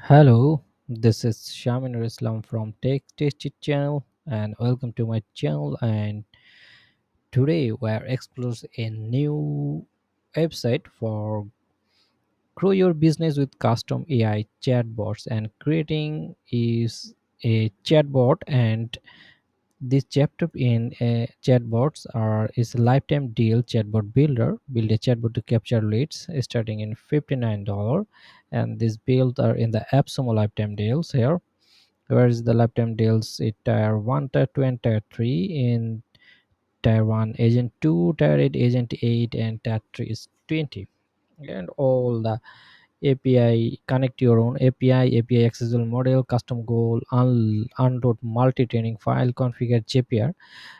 Hello, this is Shamin Islam from Tech Tasty channel and welcome to my channel. And today we're exploring a new website for grow your business with custom AI chatbots. And creating is a chatbot, and this chapter in chatbots is a lifetime deal. Chatbot Builder build a chatbot to capture leads starting in $59, and these builds are in the AppSumo lifetime deals here. Where is the lifetime deals? It tier 1, tier 2, and tier 3. In tier 1 agent 2, tier 8 agent 8, and tier 3 is 20. And all the API, connect your own API accessible model, custom goal, unload multi-training file, configure Zapier.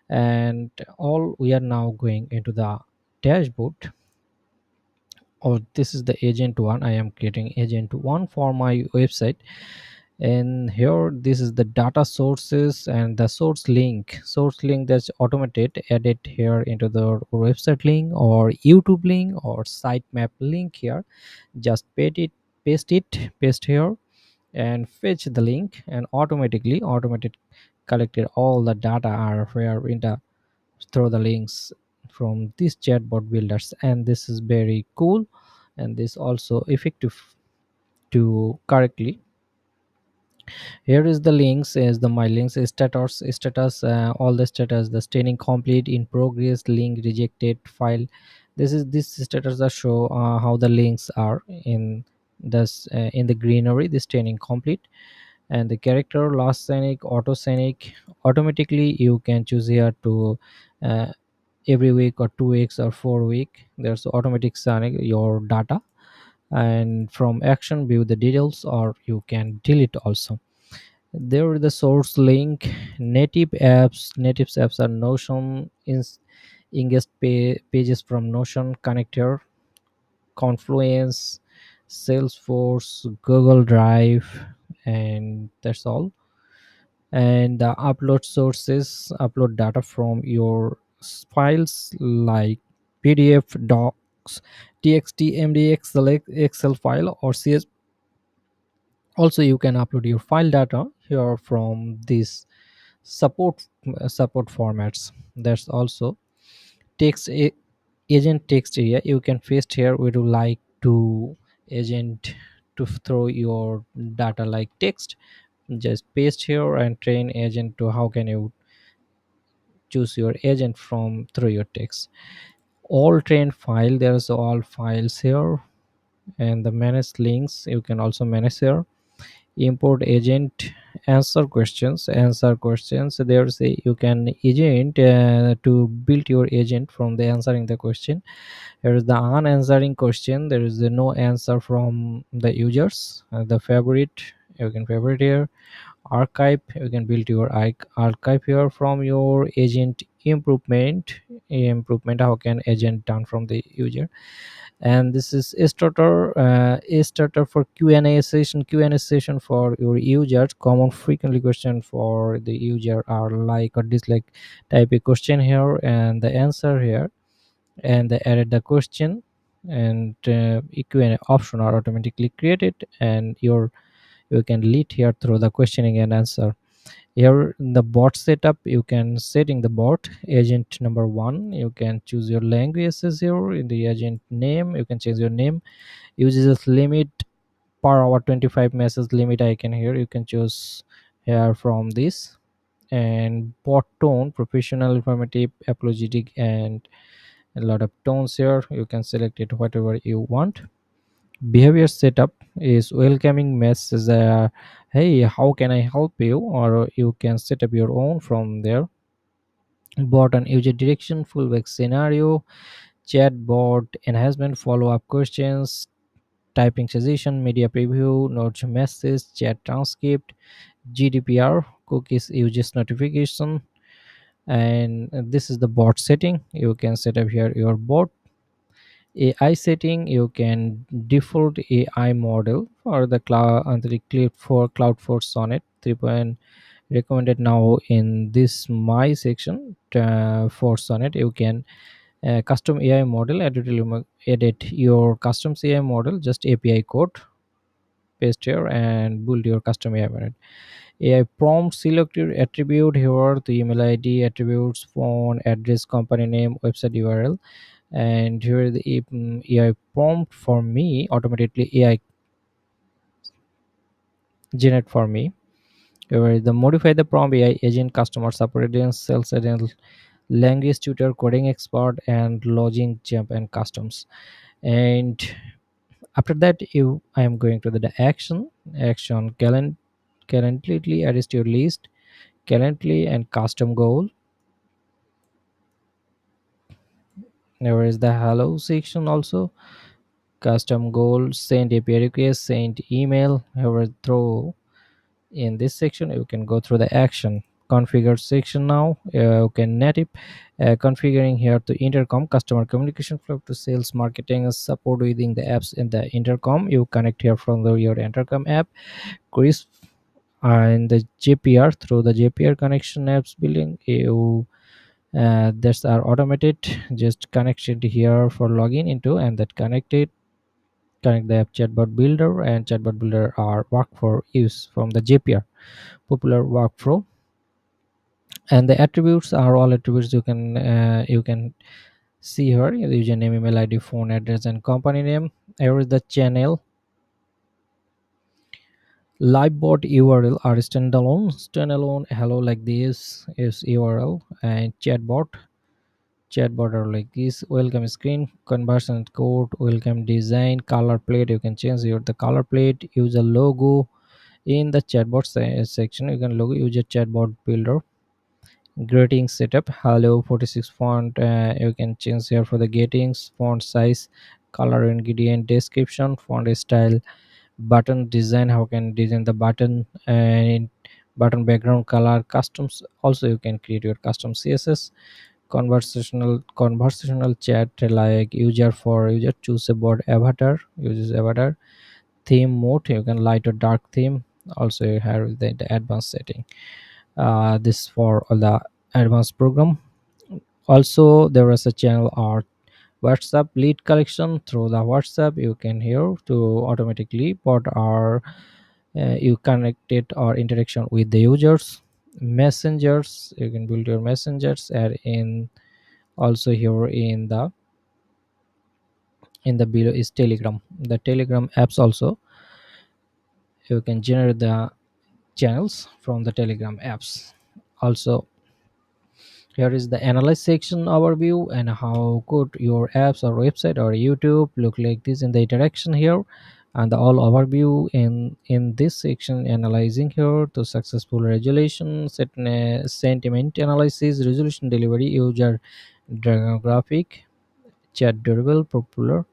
And all we are now going into the dashboard. Or this is the agent 1. I am creating agent 1 for my website, and here this is the data sources and the source link that's automated. Add it here into the website link or YouTube link or sitemap link here. Just paste here and fetch the link, and automated collected all the data are here in the through the links from these chatbot builders. And this is very cool, and this also effective to correctly. Here is the links, is the my links status, all the status, the staining complete, in progress, link rejected, file. This status are show how the links are in this in the greenery, the staining complete. And the character last scenic, auto scenic, automatically you can choose here to uh, every week or 2 weeks or 4 week. There's automatic scenic your data. And from action view the details, or you can delete also. There is the source link. Native apps are Notion ingest pages from Notion, connector, Confluence, Salesforce, Google Drive, and that's all. And the upload sources upload data from your files like PDF, docs, txt, mdx, excel file, or cs. Also you can upload your file data here from these support formats. There's also text agent text area. You can paste here, would you like to agent to throw your data like text? Just paste here and train agent to how can you choose your agent from through your text. All trained file, there's all files here. And the manage links you can also manage here. Import agent, answer questions. There's a you can agent to build your agent from the answering the question. There is the unanswering question, there is the no answer from the users. The favorite, you can favorite here. Archive, you can build your archive here from your agent. Improvement, how can agent done from the user. And this is a starter for Q&A session for your users. Common frequently question for the user are like or dislike. Type a question here and the answer here, and they added the question. And Q&A option are automatically created, and you can lead here through the questioning and answer. Here in the bot setup, you can setting the bot agent number 1. You can choose your languages here. In the agent name, you can change your name. Uses limit per hour 25 message limit icon here, you can choose here from this. And bot tone, professional, informative, apologetic, and a lot of tones here. You can select it whatever you want. Behavior setup is welcoming message, hey, how can I help you, or you can set up your own from there. Bot and user direction, fullback scenario, chatbot enhancement, follow-up questions, typing suggestion, media preview, notes message, chat transcript, GDPR, cookies users notification. And this is the bot setting. You can set up here your bot. AI setting, you can default AI model for the cloud and the clip for Cloud4 Sonnet 3. Recommended now in this my section. For Sonnet you can custom AI model, edit your custom AI model, just API code. paste here and build your custom AI prompt. Select your attribute here, the email ID attributes, phone address, company name, website URL. And here the AI prompt for me automatically AI generate for me. Here the modify the prompt: AI agent, customer support agent, sales agent, language tutor, coding expert, and lodging jump and customs. And after that, you I am going to the action Calendly add to your list, Calendly and custom goal. There is the hello section also, custom goal, send API request, send email. However, through in this section you can go through the action configure section. Now you can native configuring here to Intercom customer communication flow to sales marketing and support within the apps in the Intercom. You connect here from your Intercom app, Chris, and the JPR. Through the JPR connection apps building, you that's are automated, just connection to here for login into, and that connect the app Chatbot Builder, and Chatbot Builder are work for use from the JPR popular workflow. And the attributes are all attributes you can see here: the username, email ID, phone address, and company name. Here is the channel. Livebot URL are standalone hello like this is URL, and chatbot are like this. Welcome screen, conversion code, welcome design, color plate. You can change your the color plate. Use a logo in the chatbot section. You can logo use a Chatbot Builder. Greetings setup, hello 46 font. You can change here for the greetings font size, color, ingredient, description, font style, button design, how can design the button, and button background color, customs. Also you can create your custom CSS. Conversational chat, like user for user, choose about avatar, uses avatar. Theme mode, you can light or dark theme. Also you have the advanced setting. This for all the advanced program. Also there is a channel or WhatsApp lead collection. Through the WhatsApp you can here to automatically put or you connect it or interaction with the users. Messengers, you can build your messengers, and in also here in the below is Telegram. The Telegram apps also you can generate the channels from the Telegram apps. Also here is the analyze section overview, and how could your apps or website or YouTube look like this in the interaction here. And the all overview in this section, analyzing here to successful resolution, sentiment analysis, resolution delivery, user demographic, chat durable, popular,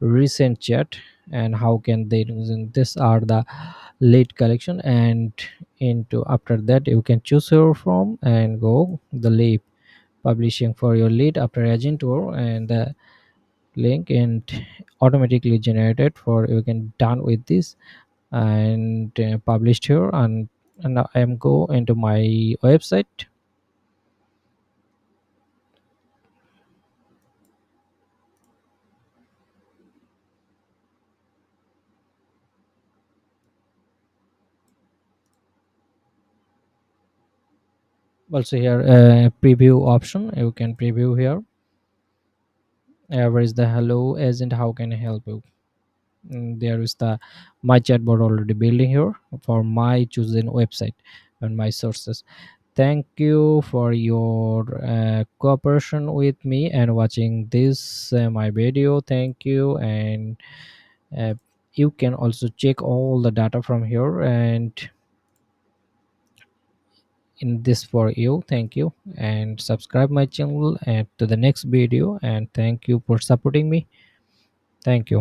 recent chat, and how can they using this are the lead collection. And into after that you can choose your from and go the lead publishing for your lead after agent tour, and the link and automatically generated for you can done with this. And published here. And now I am go into my website. Also here preview option, you can preview here. Where is the hello agent, how can I help you. There is the my chatbot already building here for my chosen website and my sources. Thank you for your cooperation with me and watching this my video. Thank you. And uh, you can also check all the data from here and in this for you. Thank you, and subscribe my channel and to the next video. And thank you for supporting me. Thank you.